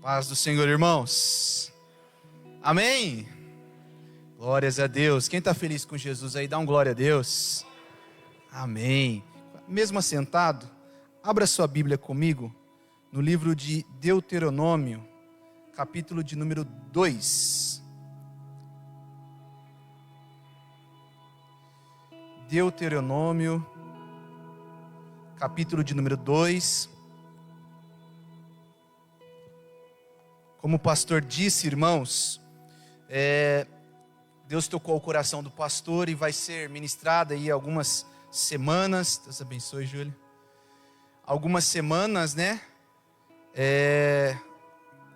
Paz do Senhor, irmãos. Amém? Glórias a Deus. Quem está feliz com Jesus aí, dá um glória a Deus. Amém. Mesmo assentado, abra sua Bíblia comigo no livro de Deuteronômio, capítulo de número 2. Deuteronômio, capítulo de número 2. Como o pastor disse, irmãos, Deus tocou o coração do pastor e vai ser ministrada aí algumas semanas. Deus abençoe, Júlia. Algumas semanas, né?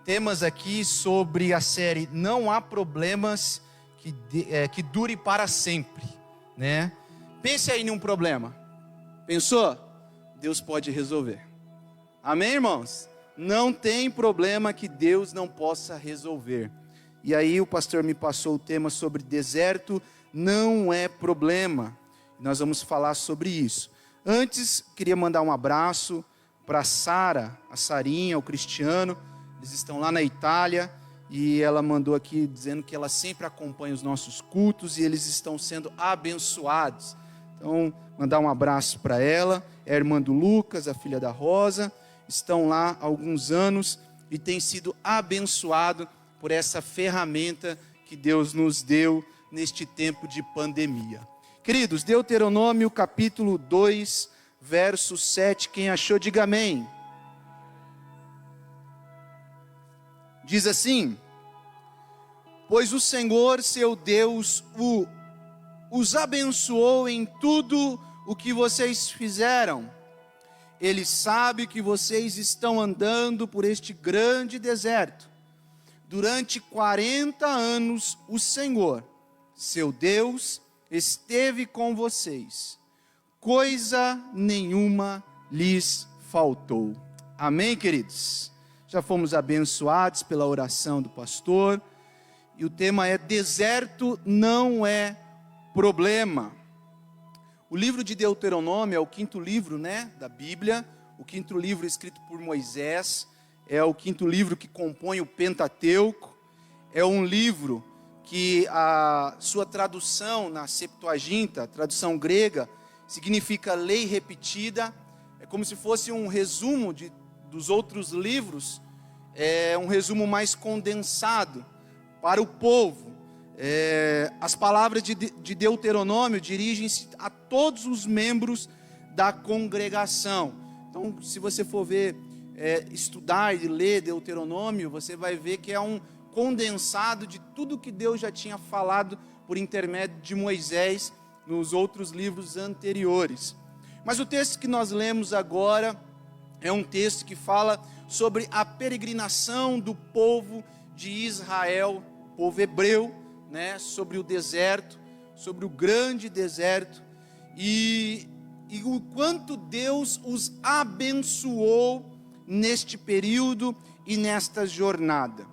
Temas aqui sobre a série Não Há Problemas que Dure para Sempre, né? Pense aí em um problema. Pensou? Deus pode resolver. Amém, irmãos? Não tem problema que Deus não possa resolver. E aí o pastor me passou o tema sobre deserto não é problema. Nós vamos falar sobre isso. Antes, queria mandar um abraço para a Sara, a Sarinha, o Cristiano. Eles estão lá na Itália e ela mandou aqui dizendo que ela sempre acompanha os nossos cultos e eles estão sendo abençoados. Então, mandar um abraço para ela. É a irmã do Lucas, a filha da Rosa. Estão lá há alguns anos e têm sido abençoados por essa ferramenta que Deus nos deu neste tempo de pandemia. Queridos, Deuteronômio capítulo 2, verso 7, quem achou, diga amém. Diz assim: pois o Senhor, seu Deus, os abençoou em tudo o que vocês fizeram. Ele sabe que vocês estão andando por este grande deserto. Durante 40 anos, o Senhor, seu Deus, esteve com vocês. Coisa nenhuma lhes faltou. Amém, queridos? Já fomos abençoados pela oração do pastor. E o tema é: deserto não é problema. O livro de Deuteronômio é o quinto livro, né, da Bíblia. O quinto livro escrito por Moisés. É o quinto livro que compõe o Pentateuco. É um livro que a sua tradução na Septuaginta, tradução grega, significa lei repetida. É como se fosse um resumo dos outros livros. É um resumo mais condensado para o povo. As palavras de Deuteronômio dirigem-se a todos os membros da congregação. Então, se você for ver, estudar e ler Deuteronômio, você vai ver que é um condensado de tudo que Deus já tinha falado por intermédio de Moisés nos outros livros anteriores. Mas o texto que nós lemos agora é um texto que fala sobre a peregrinação do povo de Israel, povo hebreu, né, sobre o deserto, sobre o grande deserto, e o quanto Deus os abençoou neste período e nesta jornada.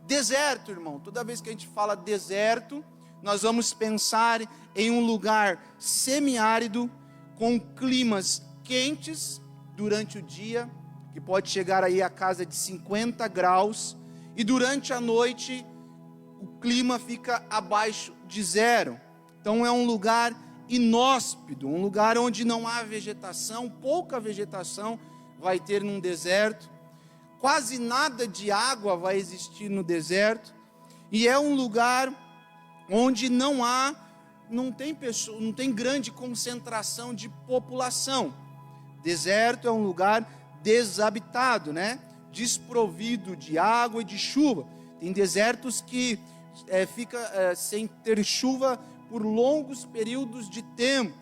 Deserto, irmão, toda vez que a gente fala deserto, nós vamos pensar em um lugar semiárido, com climas quentes durante o dia, que pode chegar aí a casa de 50 graus, e durante a noite o clima fica abaixo de zero. Então é um lugar inóspito, um lugar onde não há vegetação, pouca vegetação vai ter num deserto, quase nada de água vai existir no deserto, e é um lugar onde não tem grande concentração de população. Deserto é um lugar desabitado, né? Desprovido de água e de chuva. Tem desertos que fica sem ter chuva por longos períodos de tempo.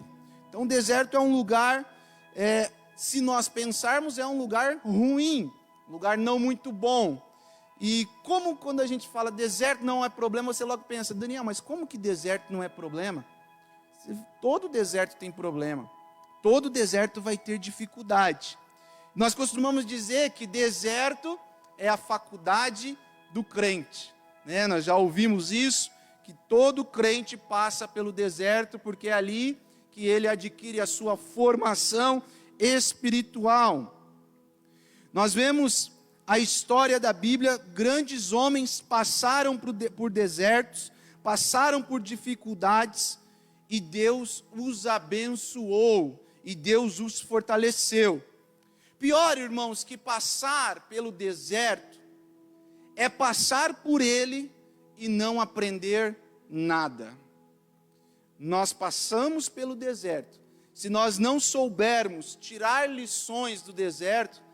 Então o deserto é um lugar, se nós pensarmos, é um lugar ruim, um lugar não muito bom. E como quando a gente fala deserto não é problema, você logo pensa: Daniel, mas como que deserto não é problema? Todo deserto tem problema, todo deserto vai ter dificuldade. Nós costumamos dizer que deserto é a faculdade do crente, né? Nós já ouvimos isso, que todo crente passa pelo deserto, porque é ali que ele adquire a sua formação espiritual. Nós vemos a história da Bíblia, grandes homens passaram por desertos, passaram por dificuldades, e Deus os abençoou, e Deus os fortaleceu. Pior, irmãos, que passar pelo deserto, é passar por ele e não aprender nada. Nós passamos pelo deserto, se nós não soubermos tirar lições do deserto,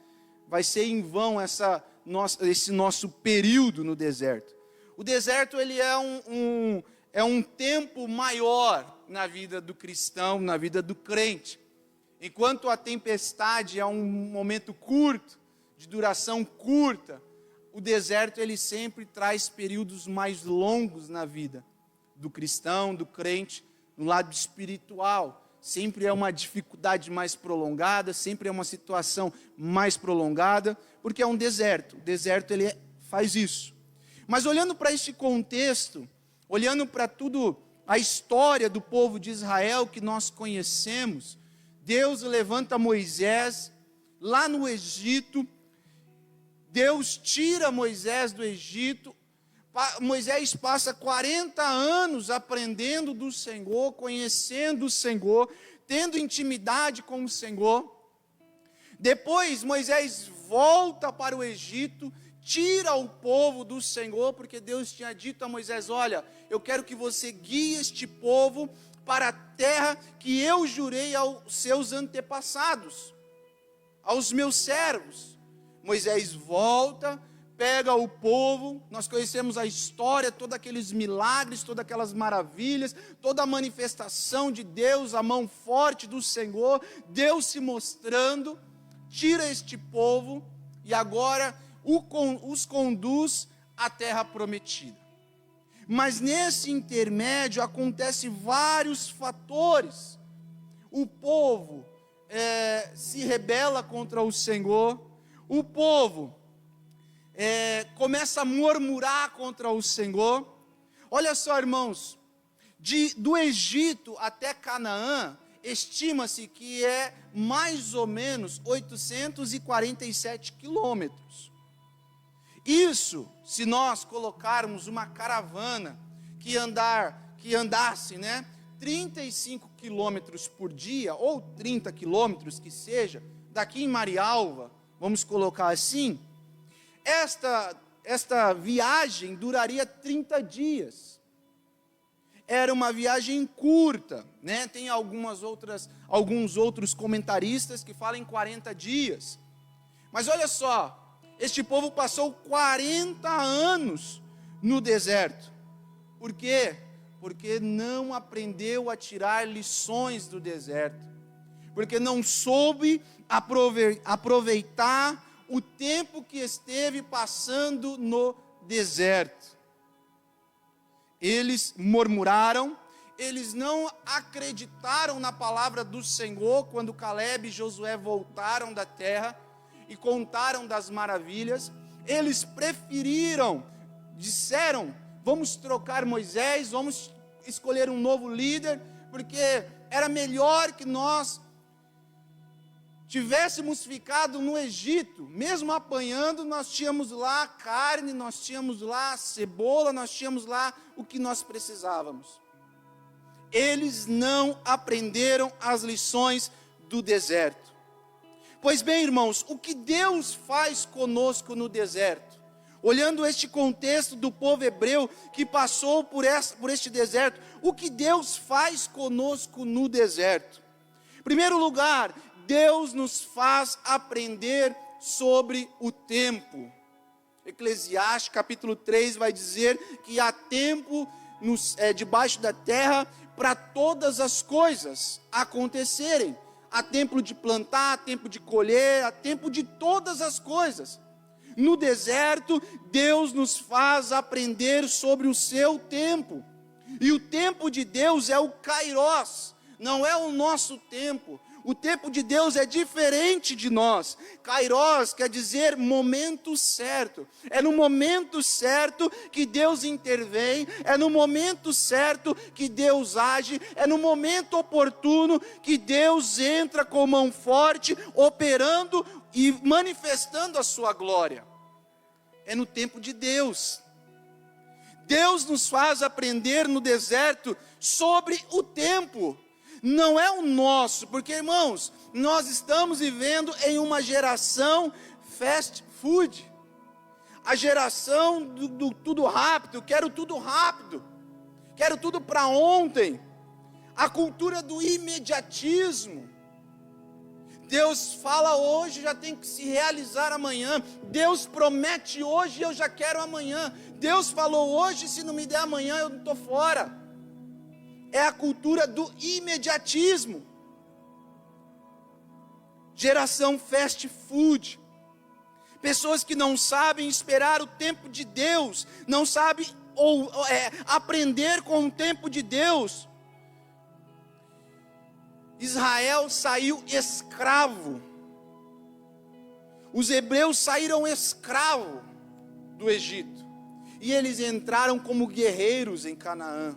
vai ser em vão esse nosso período no deserto. O deserto, ele é um tempo maior na vida do cristão, na vida do crente. Enquanto a tempestade é um momento curto, de duração curta, o deserto, ele sempre traz períodos mais longos na vida do cristão, do crente, no lado espiritual. Sempre é uma dificuldade mais prolongada, sempre é uma situação mais prolongada, porque é um deserto. O deserto, ele faz isso. Mas olhando para este contexto, olhando para tudo, a história do povo de Israel que nós conhecemos, Deus levanta Moisés lá no Egito, Deus tira Moisés do Egito, Moisés passa 40 anos aprendendo do Senhor, conhecendo o Senhor, tendo intimidade com o Senhor. Depois Moisés volta para o Egito, tira o povo do Senhor, porque Deus tinha dito a Moisés: olha, eu quero que você guie este povo para a terra que eu jurei aos seus antepassados, aos meus servos. Moisés volta, pega o povo, nós conhecemos a história, todos aqueles milagres, todas aquelas maravilhas, toda a manifestação de Deus, a mão forte do Senhor, Deus se mostrando, tira este povo e agora os conduz à terra prometida. Mas nesse intermédio acontecem vários fatores. O povo se rebela contra o Senhor, o povo começa a murmurar contra o Senhor. Olha só, irmãos, do Egito até Canaã, estima-se que é mais ou menos 847 quilômetros. Isso, se nós colocarmos uma caravana que andasse, 35 quilômetros por dia, ou 30 quilômetros que seja, daqui em Marialva, vamos colocar assim, esta viagem duraria 30 dias. Era uma viagem curta, Tem alguns outros comentaristas que falam em 40 dias. Mas olha só, este povo passou 40 anos no deserto. Por quê? Porque não aprendeu a tirar lições do deserto. Porque não soube aproveitar o tempo que esteve passando no deserto. Eles murmuraram, eles não acreditaram na palavra do Senhor quando Caleb e Josué voltaram da terra e contaram das maravilhas. Eles disseram: vamos trocar Moisés, vamos escolher um novo líder, porque era melhor que nós tivéssemos ficado no Egito. Mesmo apanhando, nós tínhamos lá carne, nós tínhamos lá cebola, nós tínhamos lá o que nós precisávamos. Eles não aprenderam as lições do deserto. Pois bem, irmãos, o que Deus faz conosco no deserto? Olhando este contexto do povo hebreu que passou por este deserto, o que Deus faz conosco no deserto? Em primeiro lugar, Deus nos faz aprender sobre o tempo. Eclesiastes capítulo 3 vai dizer que há tempo debaixo da terra para todas as coisas acontecerem. Há tempo de plantar, há tempo de colher, há tempo de todas as coisas. No deserto, Deus nos faz aprender sobre o seu tempo. E o tempo de Deus é o Kairos, não é o nosso tempo. O tempo de Deus é diferente de nós. Kairos quer dizer momento certo. É no momento certo que Deus intervém, é no momento certo que Deus age, é no momento oportuno que Deus entra com mão forte, operando e manifestando a sua glória. é no tempo de Deus. Deus nos faz aprender no deserto sobre o tempo, não é o nosso, porque, irmãos, nós estamos vivendo em uma geração fast food, a geração do tudo rápido, quero tudo rápido, quero tudo para ontem, a cultura do imediatismo. Deus fala hoje, já tem que se realizar amanhã. Deus promete hoje, eu já quero amanhã. Deus falou hoje, se não me der amanhã, eu não estou fora. É a cultura do imediatismo. Geração fast food. Pessoas que não sabem esperar o tempo de Deus, não sabem aprender com o tempo de Deus. Israel saiu escravo. Os hebreus saíram escravo do Egito. E eles entraram como guerreiros em Canaã.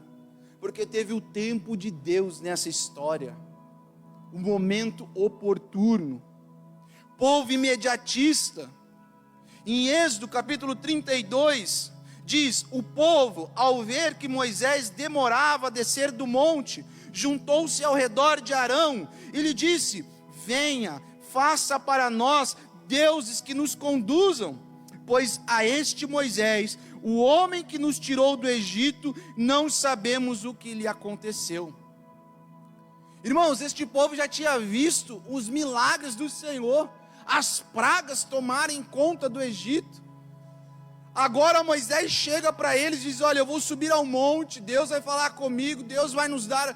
Porque teve o tempo de Deus nessa história. O momento oportuno. Povo imediatista. Em Êxodo capítulo 32, diz: o povo, ao ver que Moisés demorava a descer do monte, juntou-se ao redor de Arão e lhe disse: venha, faça para nós deuses que nos conduzam, pois a este Moisés, o homem que nos tirou do Egito, não sabemos o que lhe aconteceu. Irmãos, este povo já tinha visto os milagres do Senhor, as pragas tomarem conta do Egito. Agora Moisés chega para eles e diz: olha, eu vou subir ao monte, Deus vai falar comigo, Deus vai nos dar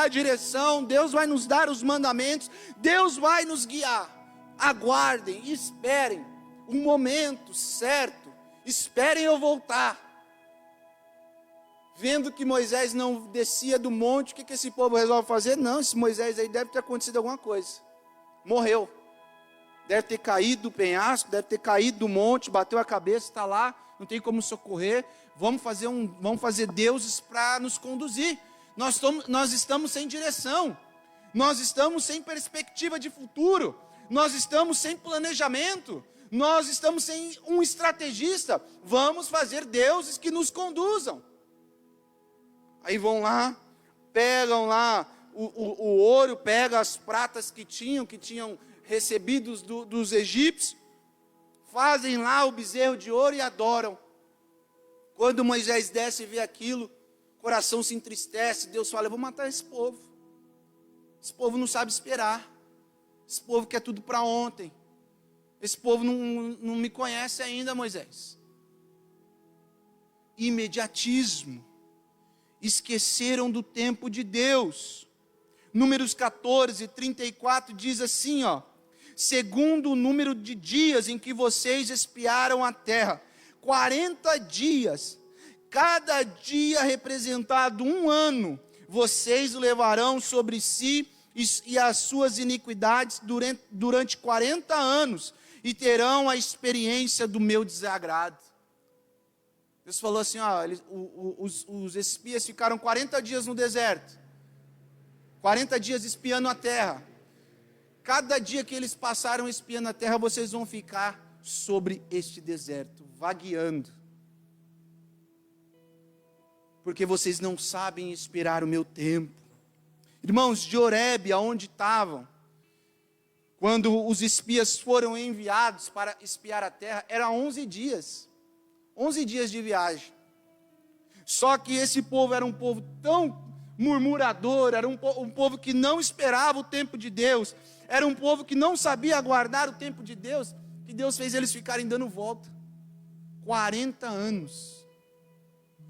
a direção, Deus vai nos dar os mandamentos, Deus vai nos guiar. Aguardem, esperem o momento certo, esperem eu voltar. Vendo que Moisés não descia do monte, o que esse povo resolve fazer? Não, esse Moisés aí deve ter acontecido alguma coisa, morreu. Deve ter caído do penhasco, deve ter caído do monte, bateu a cabeça, está lá, não tem como socorrer. Vamos fazer deuses para nos conduzir. Nós estamos sem direção, nós estamos sem perspectiva de futuro, nós estamos sem planejamento, nós estamos sem um estrategista. Vamos fazer deuses que nos conduzam. Aí vão lá, pegam lá o ouro, pegam as pratas que tinham recebidos dos egípcios, fazem lá o bezerro de ouro e adoram. Quando Moisés desce e vê aquilo, o coração se entristece. Deus fala: eu vou matar esse povo. Esse povo não sabe esperar. Esse povo quer tudo para ontem. Esse povo não me conhece ainda, Moisés. Imediatismo. Esqueceram do tempo de Deus. Números 14, 34 diz assim, ó: segundo o número de dias em que vocês espiaram a terra, 40 dias, cada dia representado 1 ano, vocês levarão sobre si e as suas iniquidades durante 40 anos, e terão a experiência do meu desagrado. Deus falou assim, ó, os espias ficaram 40 dias no deserto, 40 dias espiando a terra. Cada dia que eles passaram espiando a terra, vocês vão ficar sobre este deserto, vagueando. Porque vocês não sabem esperar o meu tempo. Irmãos, de Horebe, aonde estavam, quando os espias foram enviados para espiar a terra, era 11 dias. 11 dias de viagem. Só que esse povo era um povo tão murmurador, era um povo que não esperava o tempo de Deus, era um povo que não sabia aguardar o tempo de Deus, que Deus fez eles ficarem dando volta. 40 anos.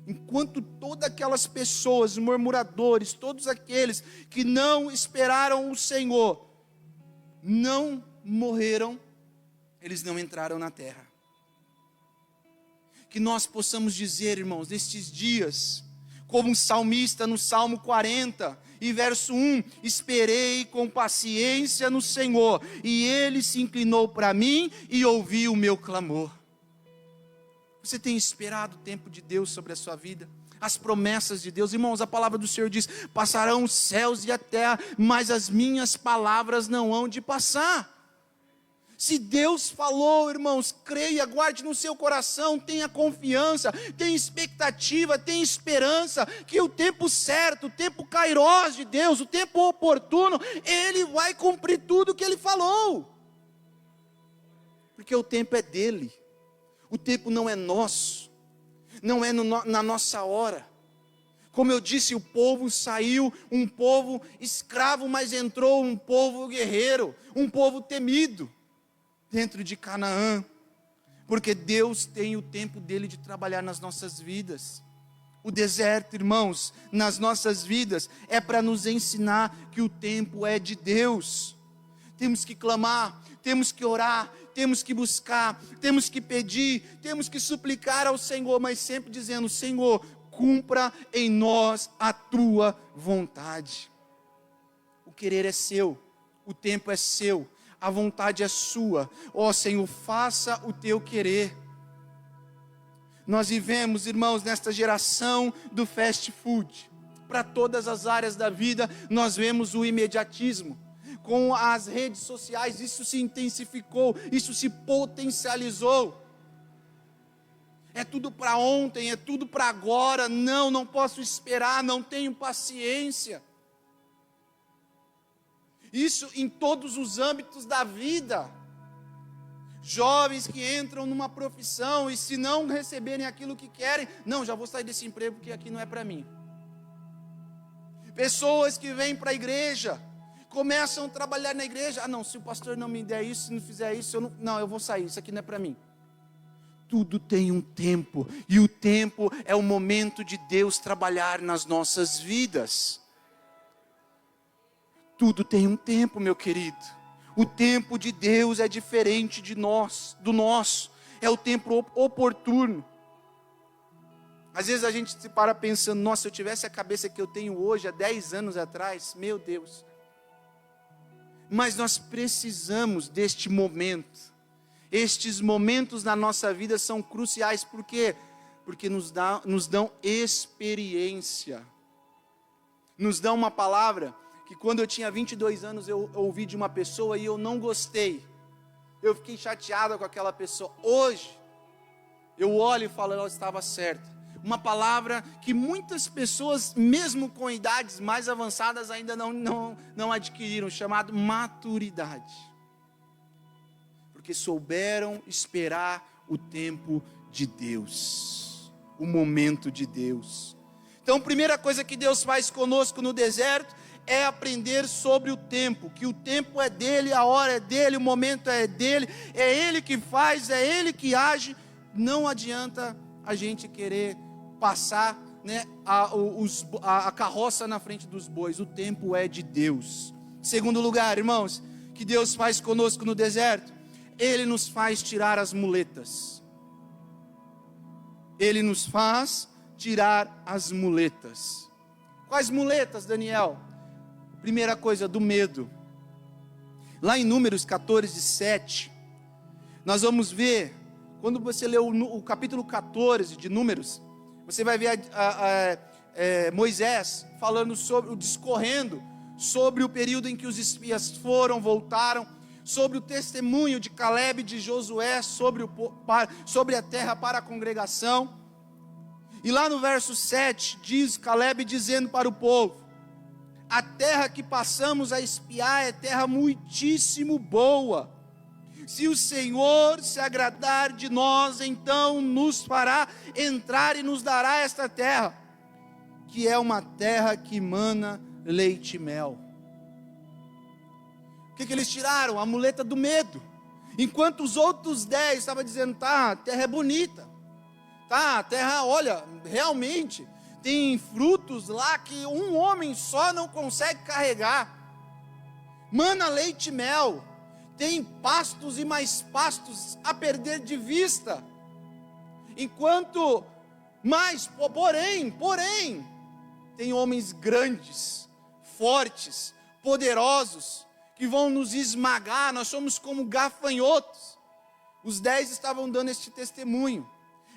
Enquanto todas aquelas pessoas, murmuradores, todos aqueles que não esperaram o Senhor, não morreram, eles não entraram na terra. Que nós possamos dizer, irmãos, nestes dias, como um salmista no Salmo 40, e verso 1, esperei com paciência no Senhor, e Ele se inclinou para mim e ouviu o meu clamor. Você tem esperado o tempo de Deus sobre a sua vida? As promessas de Deus? Irmãos, a palavra do Senhor diz, passarão os céus e a terra, mas as minhas palavras não hão de passar. Se Deus falou, irmãos, creia, guarde no seu coração, tenha confiança, tenha expectativa, tenha esperança, que o tempo certo, o tempo kairós de Deus, o tempo oportuno, Ele vai cumprir tudo o que Ele falou. Porque o tempo é dEle, o tempo não é nosso, não é na nossa hora. Como eu disse, o povo saiu, um povo escravo, mas entrou um povo guerreiro, um povo temido dentro de Canaã, porque Deus tem o tempo dele de trabalhar nas nossas vidas. O deserto, irmãos, nas nossas vidas, é para nos ensinar que o tempo é de Deus. Temos que clamar, temos que orar, temos que buscar, temos que pedir, temos que suplicar ao Senhor, mas sempre dizendo: Senhor, cumpra em nós a tua vontade. O querer é seu, o tempo é seu, a vontade é sua. Ó Senhor, faça o teu querer. Nós vivemos, irmãos, nesta geração do fast food. Para todas as áreas da vida, nós vemos o imediatismo. Com as redes sociais, isso se intensificou, isso se potencializou. É tudo para ontem, é tudo para agora. Não posso esperar, não tenho paciência. Isso em todos os âmbitos da vida. Jovens que entram numa profissão e se não receberem aquilo que querem, não, já vou sair desse emprego porque aqui não é para mim. Pessoas que vêm para a igreja, começam a trabalhar na igreja, não, se o pastor não me der isso, se não fizer isso, eu vou sair, isso aqui não é para mim. Tudo tem um tempo, e o tempo é o momento de Deus trabalhar nas nossas vidas. Tudo tem um tempo, meu querido. O tempo de Deus é diferente do nosso. É o tempo oportuno. Às vezes a gente se para pensando: nossa, se eu tivesse a cabeça que eu tenho hoje, há 10 anos atrás, meu Deus. Mas nós precisamos deste momento. Estes momentos na nossa vida são cruciais. Por quê? Porque nos dão experiência. Nos dão uma palavra que quando eu tinha 22 anos eu ouvi de uma pessoa e eu não gostei. Eu fiquei chateado com aquela pessoa. Hoje, eu olho e falo: ela estava certa. Uma palavra que muitas pessoas, mesmo com idades mais avançadas, ainda não adquiriram, chamado maturidade. Porque souberam esperar o tempo de Deus, o momento de Deus. Então, a primeira coisa que Deus faz conosco no deserto é aprender sobre o tempo, que o tempo é dele, a hora é dele, o momento é dele, é ele que faz, é ele que age. Não adianta a gente querer passar, né, a carroça na frente dos bois. O tempo é de Deus. Segundo lugar, irmãos, que Deus faz conosco no deserto, Ele nos faz tirar as muletas. Ele nos faz tirar as muletas. Quais muletas, Daniel? Primeira coisa, do medo. Lá em Números 14:7, nós vamos ver, quando você lê o capítulo 14 de Números, você vai ver Moisés falando discorrendo sobre o período em que os espias voltaram, sobre o testemunho de Caleb e de Josué sobre a terra para a congregação. E lá no verso 7, diz Caleb dizendo para o povo: a terra que passamos a espiar é terra muitíssimo boa. Se o Senhor se agradar de nós, então nos fará entrar e nos dará esta terra, que é uma terra que mana leite e mel. O que eles tiraram? A muleta do medo. Enquanto os outros 10 estavam dizendo: tá, a terra é bonita. Tá, a terra, olha, realmente tem frutos lá que um homem só não consegue carregar. Mana leite e mel. Tem pastos e mais pastos a perder de vista. Enquanto, mas, porém, tem homens grandes, fortes, poderosos, que vão nos esmagar. Nós somos como gafanhotos. Os 10 estavam dando este testemunho.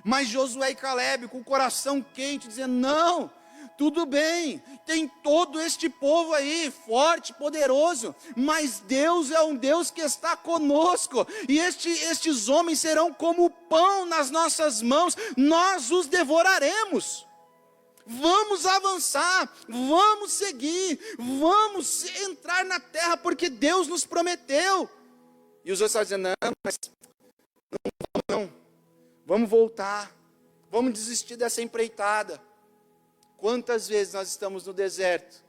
Mas Josué e Caleb, com o coração quente, dizendo: não, tudo bem, tem todo este povo aí, forte, poderoso, mas Deus é um Deus que está conosco, e estes homens serão como pão nas nossas mãos, nós os devoraremos. Vamos avançar, vamos seguir, vamos entrar na terra, porque Deus nos prometeu. E os outros estão dizendo, não, mas não, vamos voltar, vamos desistir dessa empreitada. Quantas vezes nós estamos no deserto,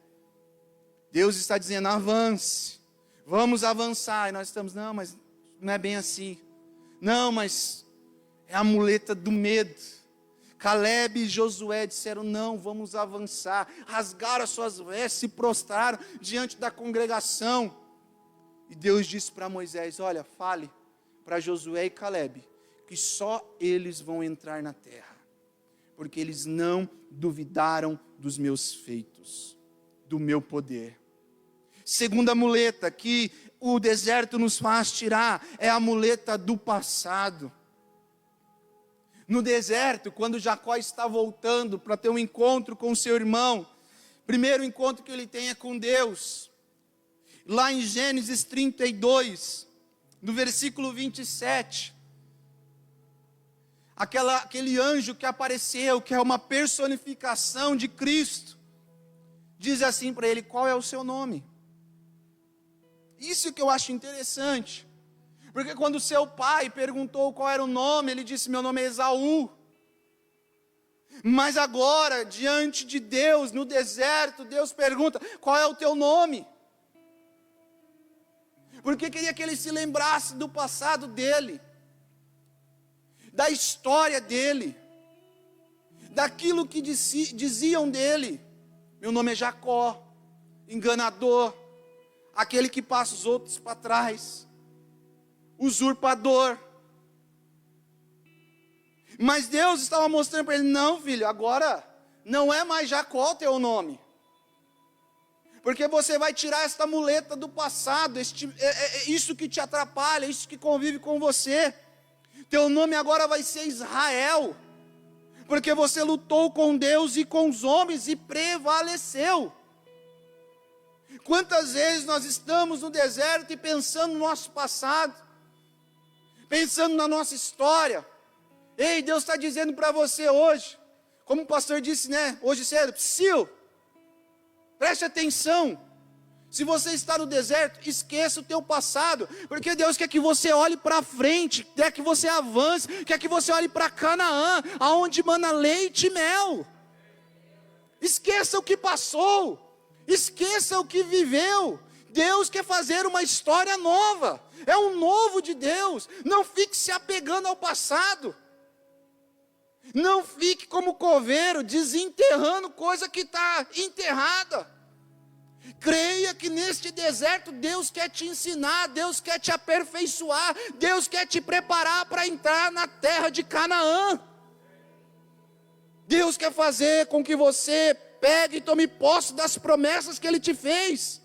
Deus está dizendo, avance, vamos avançar, e nós estamos, não, mas não é bem assim, não, mas é a muleta do medo. Caleb e Josué disseram, não, vamos avançar, rasgaram as suas vestes, se prostraram diante da congregação, e Deus disse para Moisés, olha, fale para Josué e Caleb, que só eles vão entrar na terra, porque eles não duvidaram dos meus feitos, do meu poder. Segunda muleta que o deserto nos faz tirar, é a muleta do passado. No deserto, quando Jacó está voltando para ter um encontro com seu irmão, primeiro encontro que ele tem é com Deus, lá em Gênesis 32, no versículo 27, aquele anjo que apareceu, que é uma personificação de Cristo, diz assim para ele, qual é o seu nome? Isso que eu acho interessante, porque quando seu pai perguntou qual era o nome, ele disse, meu nome é Esaú, mas agora, diante de Deus, no deserto, Deus pergunta, qual é o teu nome? Porque queria que ele se lembrasse do passado dele, da história dele, daquilo que diziam dele, meu nome é Jacó, enganador, aquele que passa os outros para trás, usurpador. Mas Deus estava mostrando para ele, não filho, agora não é mais Jacó o teu nome, porque você vai tirar esta muleta do passado, isso que te atrapalha, isso que convive com você. Teu nome agora vai ser Israel, porque você lutou com Deus e com os homens e prevaleceu. Quantas vezes nós estamos no deserto e pensando no nosso passado, pensando na nossa história. Ei, Deus está dizendo para você hoje, como o pastor disse, hoje cedo, Psyu, preste atenção. Se você está no deserto, esqueça o teu passado, porque Deus quer que você olhe para frente, quer que você avance, quer que você olhe para Canaã, aonde mana leite e mel. Esqueça o que passou, esqueça o que viveu. Deus quer fazer uma história nova, é um novo de Deus. Não fique se apegando ao passado, não fique como coveiro, desenterrando coisa que está enterrada. Creia que neste deserto Deus quer te ensinar, Deus quer te aperfeiçoar, Deus quer te preparar para entrar na terra de Canaã. Deus quer fazer com que você pegue e tome posse das promessas que Ele te fez.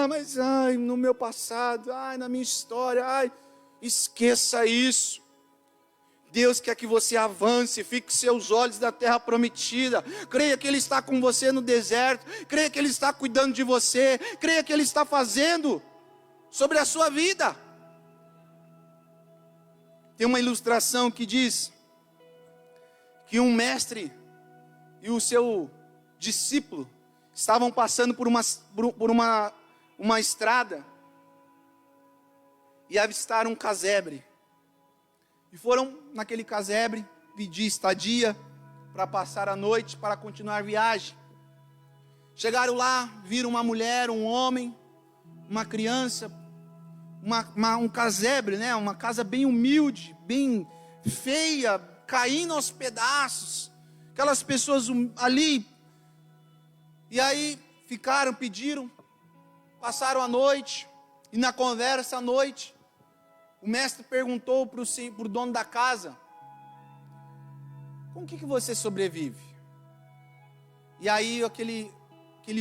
Mas no meu passado, na minha história, esqueça isso. Deus quer que você avance, fique seus olhos da terra prometida, creia que Ele está com você no deserto, creia que Ele está cuidando de você, creia que Ele está fazendo sobre a sua vida. Tem uma ilustração que diz que um mestre e o seu discípulo estavam passando por uma estrada e avistaram um casebre. E foram naquele casebre pedir estadia para passar a noite, para continuar a viagem. Chegaram lá, viram uma mulher, um homem, uma criança, um casebre, uma casa bem humilde, bem feia, caindo aos pedaços. Aquelas pessoas ali. E aí ficaram, pediram, passaram a noite. E na conversa à noite, o mestre perguntou para o dono da casa, com o que você sobrevive? E aí aquele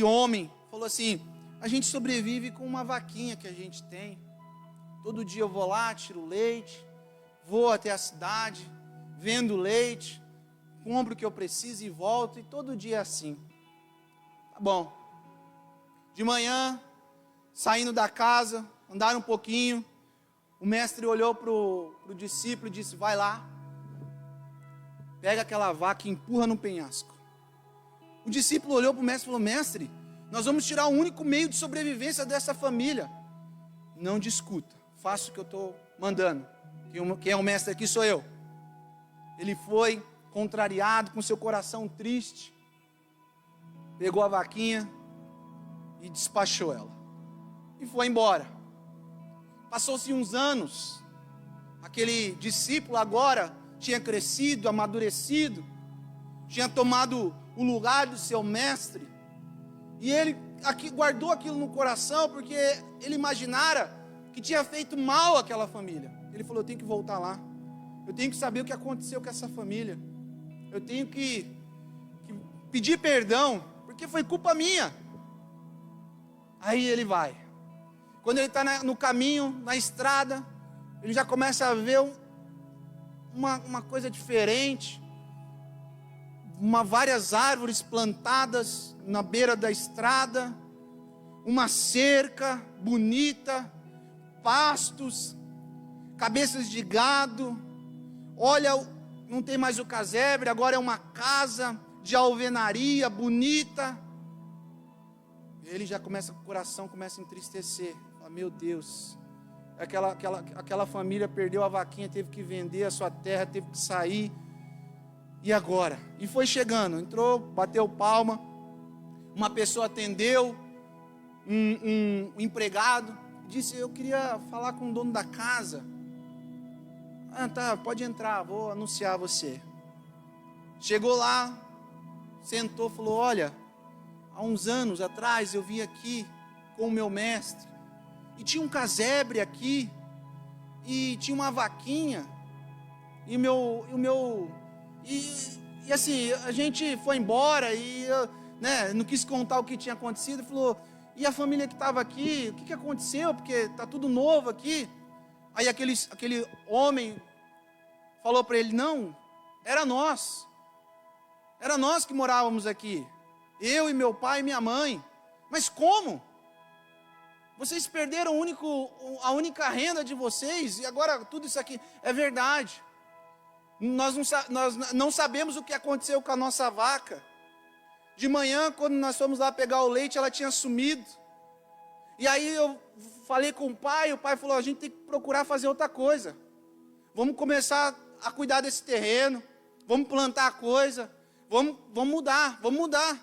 homem falou assim, a gente sobrevive com uma vaquinha que a gente tem. Todo dia eu vou lá, tiro leite, vou até a cidade, vendo leite, compro o que eu preciso e volto, e todo dia é assim. Tá bom. De manhã, saindo da casa, andaram um pouquinho, o mestre olhou para o discípulo e disse: vai lá, pega aquela vaca e empurra no penhasco. O discípulo olhou para o mestre e falou: mestre, nós vamos tirar o único meio de sobrevivência dessa família. Não discuta, faça o que eu estou mandando. Quem é o mestre aqui sou eu. Ele foi contrariado, com seu coração triste, pegou a vaquinha e despachou ela. E foi embora. Passou-se uns anos, aquele discípulo agora tinha crescido, amadurecido, tinha tomado o lugar do seu mestre, e ele guardou aquilo no coração, porque ele imaginara que tinha feito mal àquela família. Ele falou: eu tenho que voltar lá, eu tenho que saber o que aconteceu com essa família, eu tenho que pedir perdão, porque foi culpa minha. Aí ele vai. Quando ele está no caminho, na estrada, ele já começa a ver uma coisa diferente. Várias árvores plantadas na beira da estrada, uma cerca bonita, pastos, cabeças de gado. Olha, não tem mais o casebre, agora é uma casa de alvenaria bonita. Ele já começa, o coração começa a entristecer. Fala: meu Deus, aquela família perdeu a vaquinha, teve que vender a sua terra, teve que sair. E agora? E foi chegando, entrou, bateu palma, uma pessoa atendeu, um empregado, disse: eu queria falar com o dono da casa. Ah, tá, pode entrar, vou anunciar você. Chegou lá, sentou, falou: olha, há uns anos atrás eu vim aqui com o meu mestre, e tinha um casebre aqui, e tinha uma vaquinha, e assim, a gente foi embora, e não quis contar o que tinha acontecido. Falou: e a família que estava aqui, o que aconteceu? Porque está tudo novo aqui. Aí aquele homem falou para ele: não, era nós que morávamos aqui, eu e meu pai e minha mãe. Mas como? Vocês perderam a única renda de vocês, e agora tudo isso aqui? É verdade. Nós não sabemos o que aconteceu com a nossa vaca. De manhã, quando nós fomos lá pegar o leite, ela tinha sumido. E aí eu falei com o pai falou: a gente tem que procurar fazer outra coisa. Vamos começar a cuidar desse terreno, vamos plantar coisa, vamos mudar.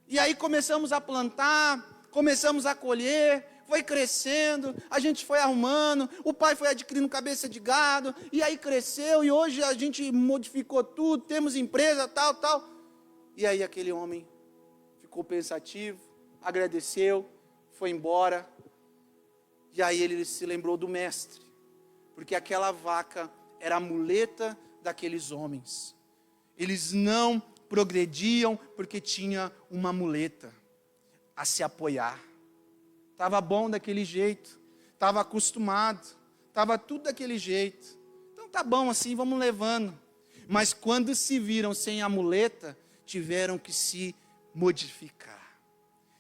E aí começamos a plantar, começamos a colher, foi crescendo, a gente foi arrumando, o pai foi adquirindo cabeça de gado, e aí cresceu, e hoje a gente modificou tudo, temos empresa, tal. E aí aquele homem ficou pensativo, agradeceu, foi embora. E aí ele se lembrou do mestre, porque aquela vaca era a muleta daqueles homens. Eles não progrediam porque tinha uma muleta a se apoiar. Estava bom daquele jeito, estava acostumado, estava tudo daquele jeito. Então tá bom assim, vamos levando. Mas quando se viram sem a muleta, tiveram que se modificar,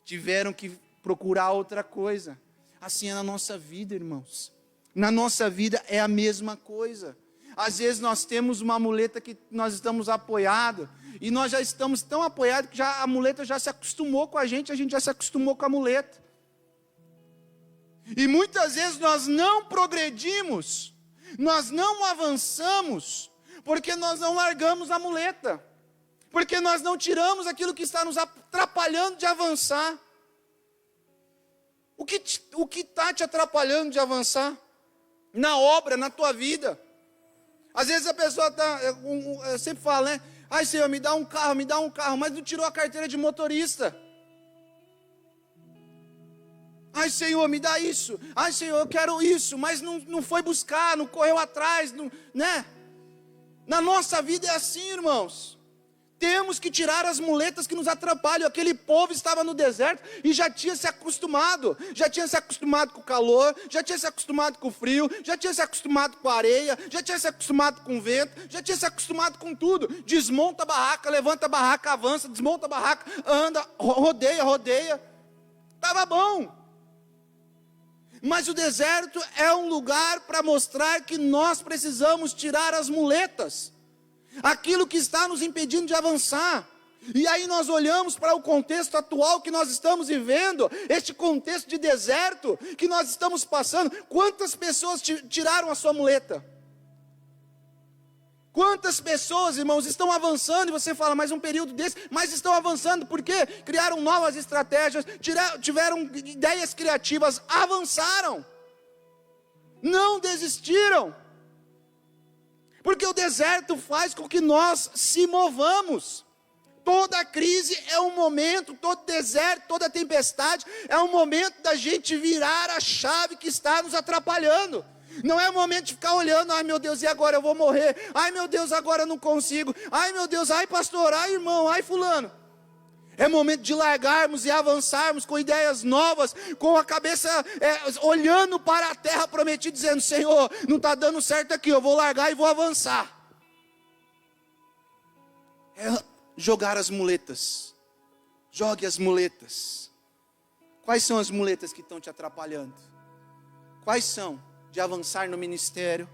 tiveram que procurar outra coisa. Assim é na nossa vida, irmãos. Na nossa vida é a mesma coisa. Às vezes nós temos uma muleta que nós estamos apoiados, e nós já estamos tão apoiados que a muleta já se acostumou com a gente já se acostumou com a muleta. E muitas vezes nós não progredimos, nós não avançamos, porque nós não largamos a muleta, porque nós não tiramos aquilo que está nos atrapalhando de avançar. O que está te atrapalhando de avançar? Na obra, na tua vida. Às vezes a pessoa está, eu sempre falo, né? Ai, Senhor, me dá um carro, mas não tirou a carteira de motorista. Ai, Senhor, me dá isso. Ai, Senhor, eu quero isso, mas não foi buscar, não correu atrás, né? Na nossa vida é assim, irmãos. Temos que tirar as muletas que nos atrapalham. Aquele povo estava no deserto e já tinha se acostumado com o calor, já tinha se acostumado com o frio, já tinha se acostumado com a areia, já tinha se acostumado com o vento, já tinha se acostumado com tudo. Desmonta a barraca, levanta a barraca, avança, desmonta a barraca, anda, rodeia. Estava bom. Mas o deserto é um lugar para mostrar que nós precisamos tirar as muletas, aquilo que está nos impedindo de avançar. E aí nós olhamos para o contexto atual que nós estamos vivendo, este contexto de deserto que nós estamos passando. Quantas pessoas tiraram a sua muleta? Quantas pessoas, irmãos, estão avançando, e você fala, mas um período desse, mas estão avançando, por quê? Criaram novas estratégias, tiveram ideias criativas, avançaram, não desistiram. Porque o deserto faz com que nós se movamos. Toda crise é um momento, todo deserto, toda tempestade, é um momento da gente virar a chave que está nos atrapalhando. Não é o momento de ficar olhando, ai meu Deus, e agora eu vou morrer? Ai meu Deus, agora eu não consigo. Ai meu Deus, ai pastor, ai irmão, ai fulano. É momento de largarmos e avançarmos com ideias novas, com a cabeça olhando para a terra prometida, dizendo, Senhor, não está dando certo aqui, eu vou largar e vou avançar. É jogar as muletas. Jogue as muletas. Quais são as muletas que estão te atrapalhando? Quais são? De avançar no ministério,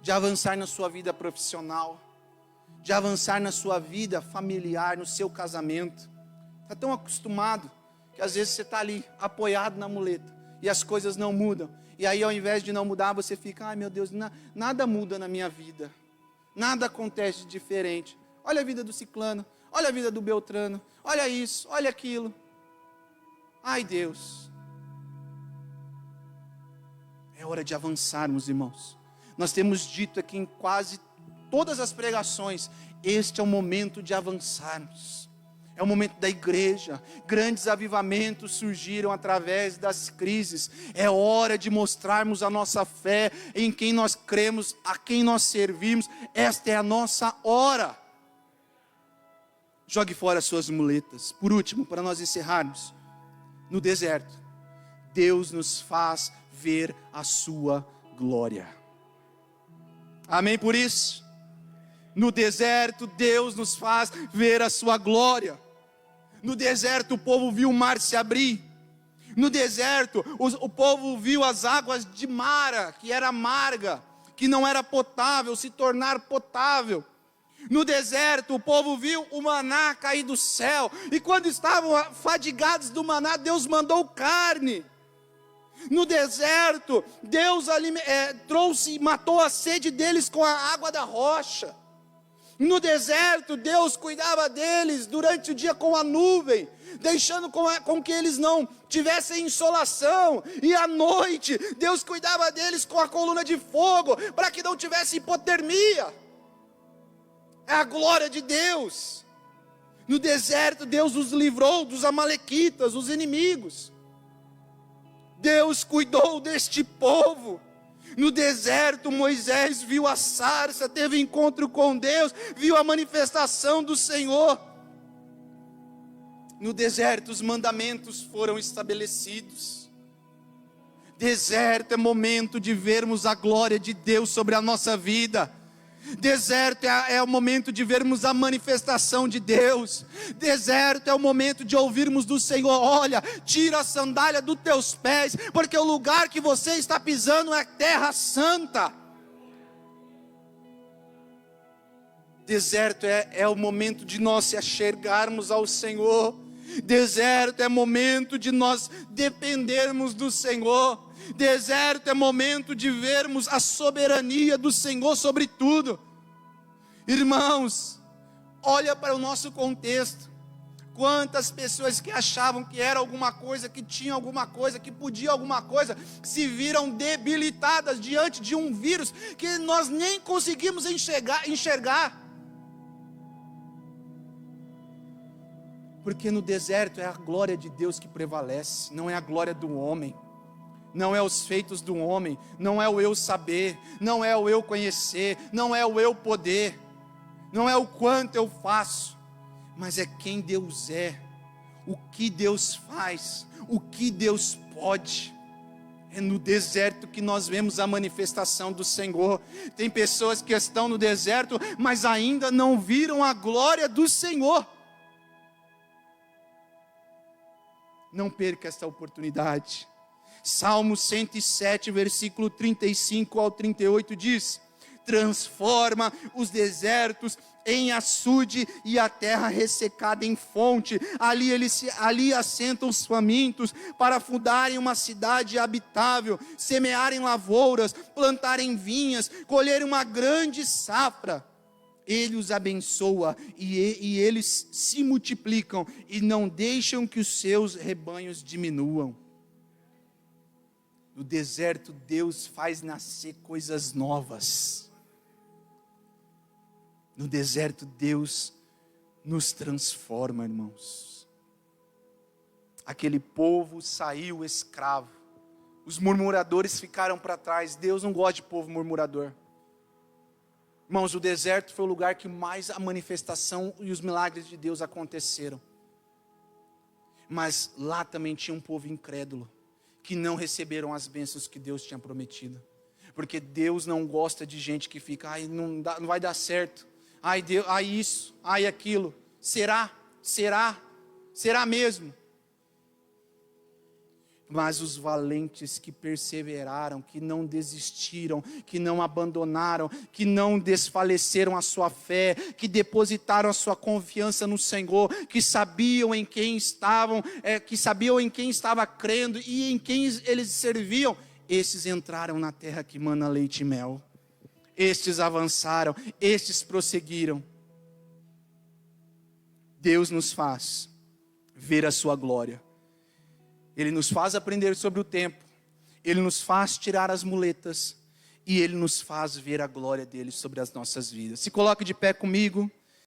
de avançar na sua vida profissional, de avançar na sua vida familiar, no seu casamento. Está tão acostumado que às vezes você está ali apoiado na muleta e as coisas não mudam. E aí ao invés de não mudar, você fica, ai meu Deus, nada muda na minha vida. Nada acontece de diferente. Olha a vida do ciclano, olha a vida do beltrano, olha isso, olha aquilo. Ai Deus. É hora de avançarmos, irmãos. Nós temos dito aqui em quase todas as pregações, este é o momento de avançarmos. É o momento da igreja. Grandes avivamentos surgiram através das crises. É hora de mostrarmos a nossa fé, em quem nós cremos, a quem nós servimos. Esta é a nossa hora. Jogue fora as suas muletas. Por último, para nós encerrarmos, no deserto, Deus nos faz ver a sua glória. Amém por isso? No deserto, Deus nos faz ver a sua glória. No deserto, o povo viu o mar se abrir. No deserto, o povo viu as águas de Mara, que era amarga, que não era potável, se tornar potável. No deserto, o povo viu o maná cair do céu. E quando estavam fadigados do maná, Deus mandou carne. No deserto, Deus matou a sede deles com a água da rocha. No deserto, Deus cuidava deles durante o dia com a nuvem, deixando com que eles não tivessem insolação. E à noite, Deus cuidava deles com a coluna de fogo, para que não tivesse hipotermia. É a glória de Deus. No deserto, Deus os livrou dos amalequitas, os inimigos. Deus cuidou deste povo. No deserto, Moisés viu a sarça, teve encontro com Deus, viu a manifestação do Senhor. No deserto, os mandamentos foram estabelecidos. Deserto é momento de vermos a glória de Deus sobre a nossa vida. Deserto é o momento de vermos a manifestação de Deus. Deserto é o momento de ouvirmos do Senhor: olha, tira a sandália dos teus pés, porque o lugar que você está pisando é terra santa. Deserto é o momento de nós se achegarmos ao Senhor. Deserto é momento de nós dependermos do Senhor. Deserto é momento de vermos a soberania do Senhor sobre tudo. Irmãos, olha para o nosso contexto. Quantas pessoas que achavam que era alguma coisa, que tinha alguma coisa, que podia alguma coisa, se viram debilitadas diante de um vírus que nós nem conseguimos enxergar. Porque no deserto é a glória de Deus que prevalece, não é a glória do homem. Não é os feitos do homem, não é o eu saber, não é o eu conhecer, não é o eu poder, não é o quanto eu faço. mas é quem Deus é, o que Deus faz, o que Deus pode. É no deserto que nós vemos a manifestação do Senhor. Tem pessoas que estão no deserto, mas ainda não viram a glória do Senhor. Não perca esta oportunidade. Salmo 107, versículo 35 ao 38 diz: transforma os desertos em açude e a terra ressecada em fonte. Ali assentam os famintos para fundarem uma cidade habitável, semearem lavouras, plantarem vinhas, colherem uma grande safra. Ele os abençoa e eles se multiplicam e não deixam que os seus rebanhos diminuam. No deserto, Deus faz nascer coisas novas. No deserto, Deus nos transforma, irmãos. Aquele povo saiu escravo. Os murmuradores ficaram para trás. Deus não gosta de povo murmurador. Irmãos, o deserto foi o lugar que mais a manifestação e os milagres de Deus aconteceram. Mas lá também tinha um povo incrédulo, que não receberam as bênçãos que Deus tinha prometido. Porque Deus não gosta de gente que fica, ai, não vai dar certo. Ai, Deus, ai isso, ai aquilo. Será mesmo? Mas os valentes que perseveraram, que não desistiram, que não abandonaram, que não desfaleceram a sua fé, que depositaram a sua confiança no Senhor, que sabiam em quem estavam, que sabiam em quem estava crendo e em quem eles serviam, estes entraram na terra que mana leite e mel. Estes avançaram, estes prosseguiram. Deus nos faz ver a sua glória. Ele nos faz aprender sobre o tempo. Ele nos faz tirar as muletas. E Ele nos faz ver a glória dele sobre as nossas vidas. Se coloque de pé comigo.